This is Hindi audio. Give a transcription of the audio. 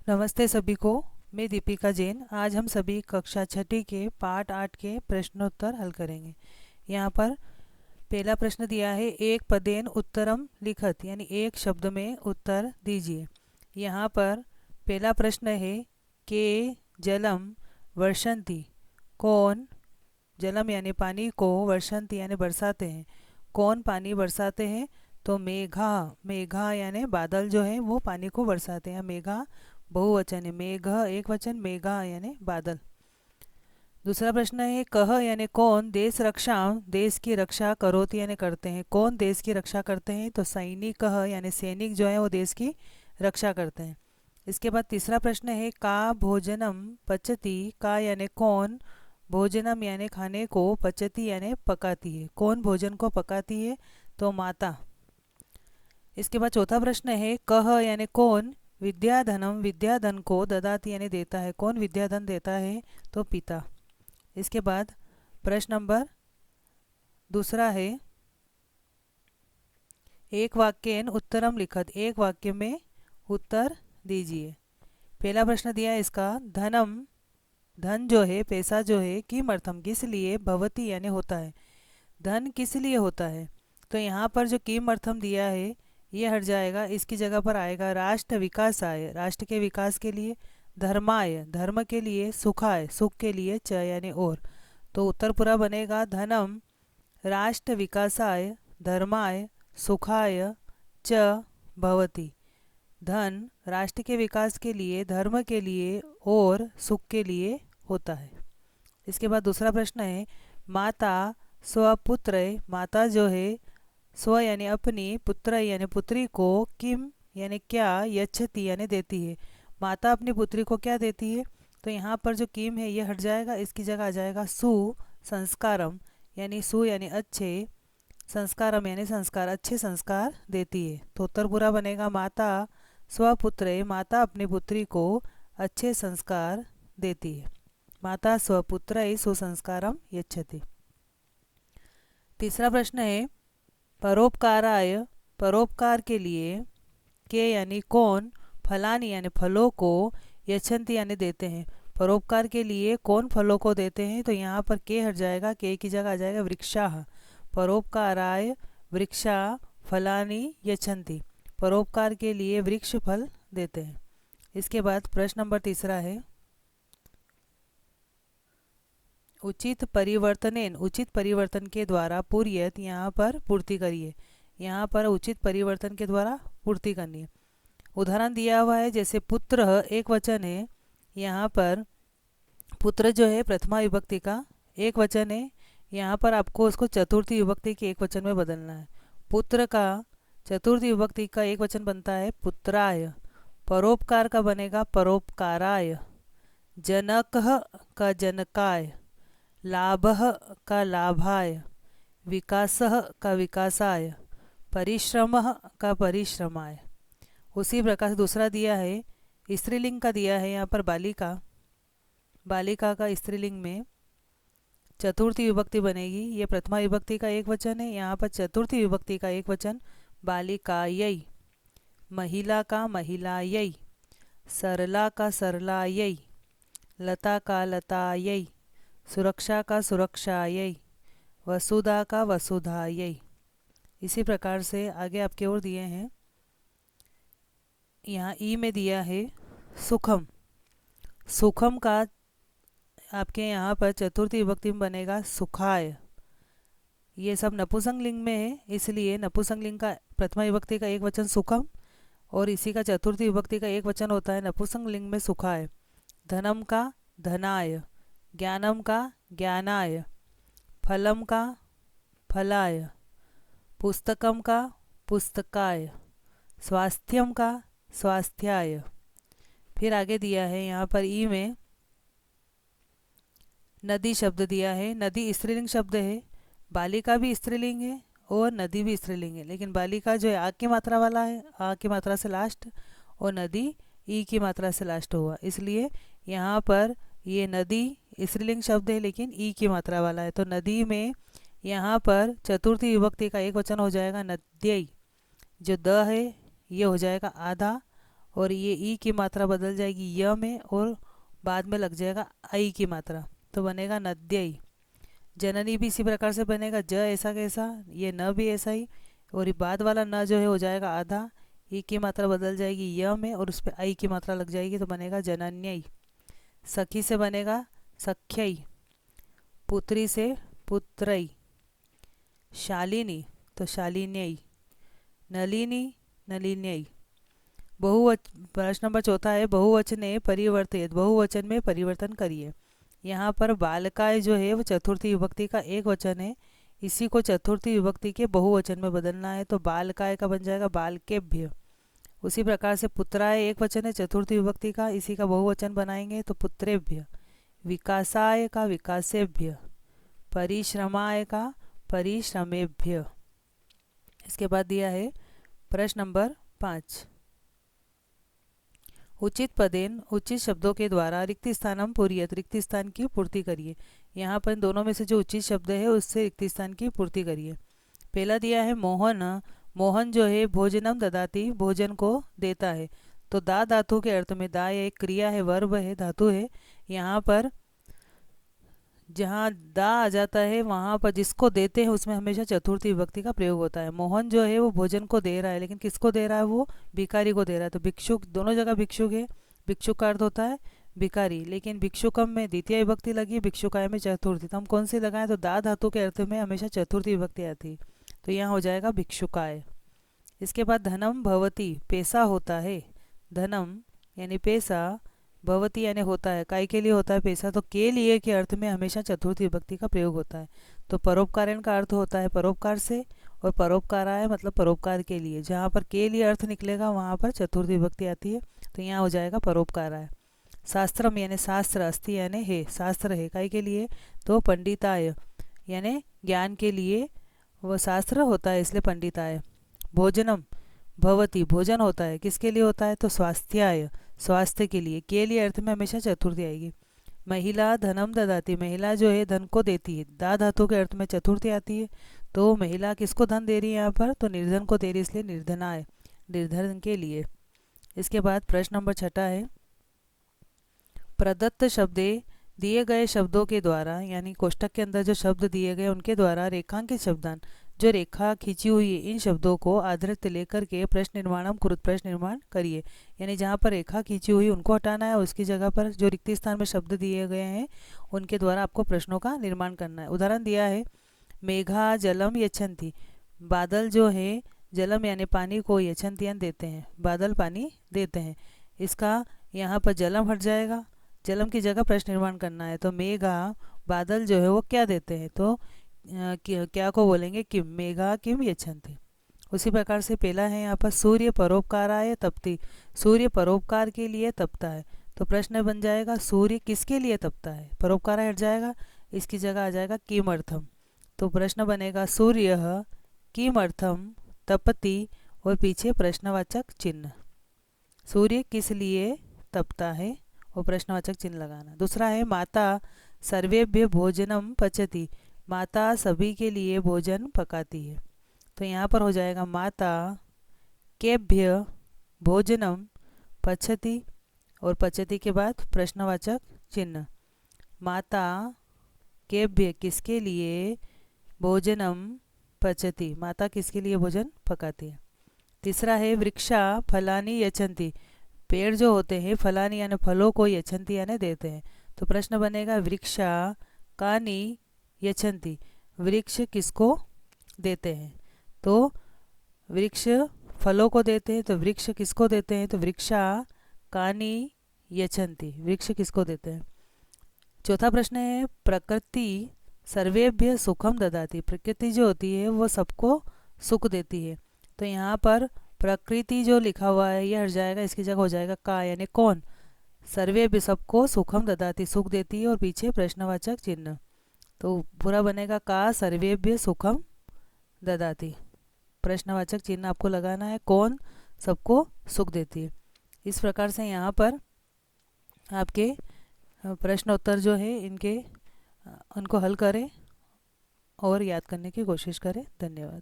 नमस्ते सभी को। मैं दीपिका जैन। आज हम सभी कक्षा छठी के पाठ 8 के प्रश्नोत्तर हल करेंगे। यहाँ पर पहला प्रश्न दिया है, एक पदेन उत्तरम लिखत, यानी एक शब्द में उत्तर दीजिए। यहाँ पर पहला प्रश्न है, के जलम वर्षंती, कौन जलम यानी पानी को, वर्षंती यानी बरसाते हैं, कौन पानी बरसाते हैं? तो मेघा। मेघा यानी बादल जो है वो पानी को बरसाते हैं। मेघा बहुवचन है, मेघ एक वचन, मेघा यानी बादल। दूसरा प्रश्न है, कह यानी कौन देश रक्षा, देश की रक्षा करोति यानी करते हैं, कौन देश की रक्षा करते हैं? तो सैनिक कह यानी सैनिक जो है वो देश की रक्षा करते हैं। इसके बाद तीसरा प्रश्न है, का भोजनम पचती, का यानी कौन, भोजनम यानी खाने को, पचती यानी पकाती है, कौन भोजन को पकाती है? तो माता। इसके बाद चौथा प्रश्न है, कह यानी कौन विद्याधनम, विद्याधन को ददाती यानी देता है, कौन विद्याधन देता है? तो पिता। इसके बाद प्रश्न नंबर दूसरा है, एक वाक्यन उत्तरम लिखत, एक वाक्य में उत्तर दीजिए। पहला प्रश्न दिया है इसका, धनम, धन जो है पैसा जो है, किमर्थम किस लिए, भवती यानी होता है, धन किस लिए होता है? तो यहाँ पर जो किमर्थम दिया है ये हट जाएगा, इसकी जगह पर आएगा राष्ट्र विकासाय, राष्ट्र के विकास के लिए, धर्माय धर्म के लिए, सुखाय सुख के लिए, च यानी और। तो उत्तर पूरा बनेगा, धनम राष्ट्र विकासाय धर्माय सुखाय च भवति, धन राष्ट्र के विकास के लिए, धर्म के लिए और सुख के लिए होता है। इसके बाद दूसरा प्रश्न है, माता स्वपुत्र, माता जो है स्व यानी अपनी, पुत्र यानी पुत्री को, किम यानी क्या, यच्छति यानी देती है, माता अपनी पुत्री को क्या देती है? तो यहाँ पर जो किम है ये हट जाएगा, इसकी जगह आ जाएगा सु संस्कारम, यानी सु यानी अच्छे, संस्कारम यानी संस्कार, अच्छे संस्कार देती है। तो उत्तर पूरा बनेगा, माता स्वपुत्रे, माता अपनी पुत्री को अच्छे संस्कार देती है, माता स्वपुत्र सुसंस्कारम यच्छति। तीसरा प्रश्न है, परोपकाराय, परोपकार के लिए, के यानी कौन, फलानी यानी फलों को, यच्छन्ति यानी देते हैं, परोपकार के लिए कौन फलों को देते हैं? तो यहाँ पर के हट जाएगा, के की जगह आ जाएगा वृक्षाः, परोपकाराय वृक्षा फलानी यच्छन्ति, परोपकार के लिए वृक्ष फल देते हैं। इसके बाद प्रश्न नंबर तीसरा है, उचित परिवर्तनेन, उचित परिवर्तन के द्वारा पूर्यत, यहाँ पर पूर्ति करिए, यहाँ पर उचित परिवर्तन के द्वारा पूर्ति करनी है। उदाहरण दिया हुआ है, जैसे पुत्र एक वचन है, यहाँ पर पुत्र जो है प्रथमा विभक्ति का एक वचन है, यहाँ पर आपको उसको चतुर्थी विभक्ति के एक वचन में बदलना है। पुत्र का चतुर्थी विभक्ति का एक वचन बनता है पुत्राय, परोपकार का बनेगा परोपकाराय, जनकः का जनकाय, लाभः का लाभाय, विकासः का विकासाय, परिश्रमः का परिश्रमाय। उसी प्रकार से दूसरा दिया है, स्त्रीलिंग का दिया है यहाँ पर बालिका, बालिका का स्त्रीलिंग में चतुर्थी विभक्ति बनेगी, ये प्रथमा विभक्ति का एक वचन है, यहाँ पर चतुर्थी विभक्ति का एक वचन बालिकायै, महिला का महिलायै, सरला का सरलायै, लता का लतायै, सुरक्षा का सुरक्षायै, वसुधा का वसुधायै। इसी प्रकार से आगे आपके और दिए हैं, यहाँ ई में दिया है सुखम, सुखम का आपके यहाँ पर चतुर्थी विभक्ति में बनेगा सुखाय। ये सब नपुंसकलिंग में है, इसलिए नपुंसकलिंग का प्रथमा विभक्ति का एक वचन सुखम और इसी का चतुर्थी विभक्ति का एक वचन होता है नपुंसकलिंग में सुखाय। धनम का धनाय, ज्ञानम का ज्ञानाय, फलम का फलाय, पुस्तकम का पुस्तकाय, स्वास्थ्यम का स्वास्थ्याय। फिर आगे दिया है यहाँ पर ई में नदी शब्द दिया है, नदी स्त्रीलिंग शब्द है, बालिका भी स्त्रीलिंग है और नदी भी स्त्रीलिंग है, लेकिन बालिका जो है आ की मात्रा वाला है, आ की मात्रा से लास्ट, और नदी ई की मात्रा से लास्ट हुआ, इसलिए यहाँ पर ये नदी स्त्रीलिंग शब्द है लेकिन ई की मात्रा वाला है। तो नदी में यहाँ पर चतुर्थी विभक्ति का एक वचन हो जाएगा नद्यै, जो द है ये हो जाएगा आधा और ये ई की मात्रा बदल जाएगी य में और बाद में लग जाएगा आई की मात्रा, तो बनेगा नद्यई। जननी भी इसी प्रकार से बनेगा, ज ऐसा कैसा, ये न भी ऐसा ही, और ये बाद वाला न जो है हो जाएगा आधा, ई की मात्रा बदल जाएगी य में और उस पर आई की मात्रा लग जाएगी, तो बनेगा जनन्यई। सखी से बनेगा सख्यई, पुत्री से पुत्रई, शालिनी तो शालिन्यई, नलिनी नलिन्यई। प्रश्न नंबर चौथा है बहुवचने परिवर्तित, बहुवचन में परिवर्तन करिए। यहाँ पर बालकाय जो है वो चतुर्थी विभक्ति का एक वचन है, इसी को चतुर्थी विभक्ति के बहुवचन में बदलना है, तो बालकाय का बन जाएगा बालकेभ्य। उसी प्रकार से पुत्राय एक वचन है चतुर्थी विभक्ति का, इसी का बहुवचन बनाएंगे तो पुत्रेभ्य। विकासाय का विकासेभ्य, परिश्रमाय का परिश्रमेभ्य। इसके बाद दिया है प्रश्न नंबर 5, उचित पदेन उचित शब्दों के द्वारा रिक्त स्थानम पूर्यत, रिक्त स्थान की पूर्ति करिए। यहाँ पर दोनों में से जो उचित शब्द है उससे रिक्त स्थान की पूर्ति करिए। पहला दिया है मोहन, मोहन जो है भोजनम ददाती, भोजन को देता है, तो दा धातु के अर्थ में, दा एक क्रिया है, वर्ब है, धातु है। यहाँ पर जहाँ दा आ जाता है वहाँ पर जिसको देते हैं उसमें हमेशा चतुर्थी विभक्ति का प्रयोग होता है। मोहन जो है वो भोजन को दे रहा है, लेकिन किसको दे रहा है, वो भिखारी को दे रहा है, तो भिक्षुक, दोनों जगह भिक्षुक है, भिक्षुक का अर्थ होता है भिखारी, लेकिन भिक्षुकम में द्वितीय विभक्ति लगी, भिक्षुकाय में चतुर्थी, तो हम कौन सी लगाएं, तो दा धातु के अर्थ में हमेशा चतुर्थी विभक्ति आती, तो यहाँ हो जाएगा भिक्षुकाय। इसके बाद धनम भवती, पैसा होता है, धनम यानी पैसा, भवती यानी होता है, काय के लिए होता है पैसा, तो के लिए के अर्थ में हमेशा चतुर्थी विभक्ति का प्रयोग होता है। तो परोपकारण का अर्थ होता है परोपकार से, और परोपकाराय मतलब परोपकार के लिए, जहाँ पर के लिए अर्थ निकलेगा वहाँ पर चतुर्थी विभक्ति आती है, तो यहाँ हो जाएगा परोपकाराय। शास्त्रम यानी शास्त्र, अस्ति यानी है, शास्त्र है, काय के लिए, तो पंडिताय यानी ज्ञान के लिए वह शास्त्र होता है, इसलिए पंडिताय। भोजनम भवती, भोजन होता है, किसके लिए होता है, तो स्वास्थ्याय, स्वास्थ्य के लिए, के लिए अर्थ में हमेशा चतुर्थी आएगी। महिला धनम ददाती, महिला जो है धन को देती है, दा धातु के अर्थ में चतुर्थी आती है, तो महिला किसको धन दे रही है यहाँ पर, तो निर्धन को दे रही है, इसलिए निर्धनाय, निर्धन के लिए। इसके बाद प्रश्न नंबर 6 है, प्रदत्त शब्दे, दिए गए शब्दों के द्वारा, यानी कोष्टक के अंदर जो शब्द दिए गए उनके द्वारा रेखांकित शब्दान, जो रेखा खींची हुई है इन शब्दों को आधारित लेकर के प्रश्न निर्माणम कुरुत, प्रश्न निर्माण करिए। यानी जहाँ पर रेखा खींची हुई उनको हटाना है, उसकी जगह पर जो रिक्त स्थान में शब्द दिए गए हैं उनके द्वारा आपको प्रश्नों का निर्माण करना है। उदाहरण दिया है, मेघा जलम यच्छन्ति, बादल जो है जलम यानी पानी को यच्छन्तियान देते हैं, बादल पानी देते हैं, इसका यहाँ पर जलम हट जाएगा, जलम की जगह प्रश्न निर्माण करना है, तो मेघा बादल जो है वो क्या देते हैं, तो क्या को बोलेंगे किम, मेघा किम यच्छन्ति। उसी प्रकार से पहला है यहाँ पर सूर्य परोपकाराय तपति, सूर्य परोपकार के लिए तपता है, तो प्रश्न बन जाएगा सूर्य किसके लिए तपता है, परोपकार हट जाएगा, इसकी जगह आ जाएगा किमर्थम, तो प्रश्न बनेगा सूर्य किमर्थम तपति, और पीछे प्रश्नवाचक चिन्ह, सूर्य किस लिए तपता है और प्रश्नवाचक चिन्ह लगाना। दूसरा है माता सर्वेभ्य भोजनम पचति, माता सभी के लिए भोजन पकाती है, तो यहाँ पर हो जाएगा माता केभ्य भोजनम पचति, और पचति के बाद प्रश्नवाचक चिन्ह, माता केभ्य किसके लिए भोजनम पचति, माता किसके लिए भोजन पकाती है। तीसरा है वृक्षा फलानी यच्छन्ति, पेड़ जो होते हैं फलानी यानी फलों को यच्छन्ति यानी देते हैं, तो प्रश्न बनेगा वृक्षा कानी यच्छन्ति, वृक्ष किसको देते हैं, तो वृक्ष फलों को देते हैं, तो वृक्ष किसको देते हैं, तो वृक्षा कानी यच्छन्ति, वृक्ष किसको देते हैं। चौथा प्रश्न है प्रकृति सर्वेभ्य सुखम ददाती, प्रकृति जो होती है वो सबको सुख देती है, तो यहाँ पर प्रकृति जो लिखा हुआ है ये हट जाएगा, इसकी जगह हो जाएगा का यानी कौन, सर्वेभ्य सबको सुखम ददाती, सुख देती है, और पीछे प्रश्नवाचक चिन्ह, तो पूरा बनेगा का सर्वेभ्य सुखम ददाती, प्रश्नवाचक चिन्ह आपको लगाना है, कौन सबको सुख देती है। इस प्रकार से यहाँ पर आपके प्रश्न उत्तर जो है उनको हल करें और याद करने की कोशिश करें। धन्यवाद।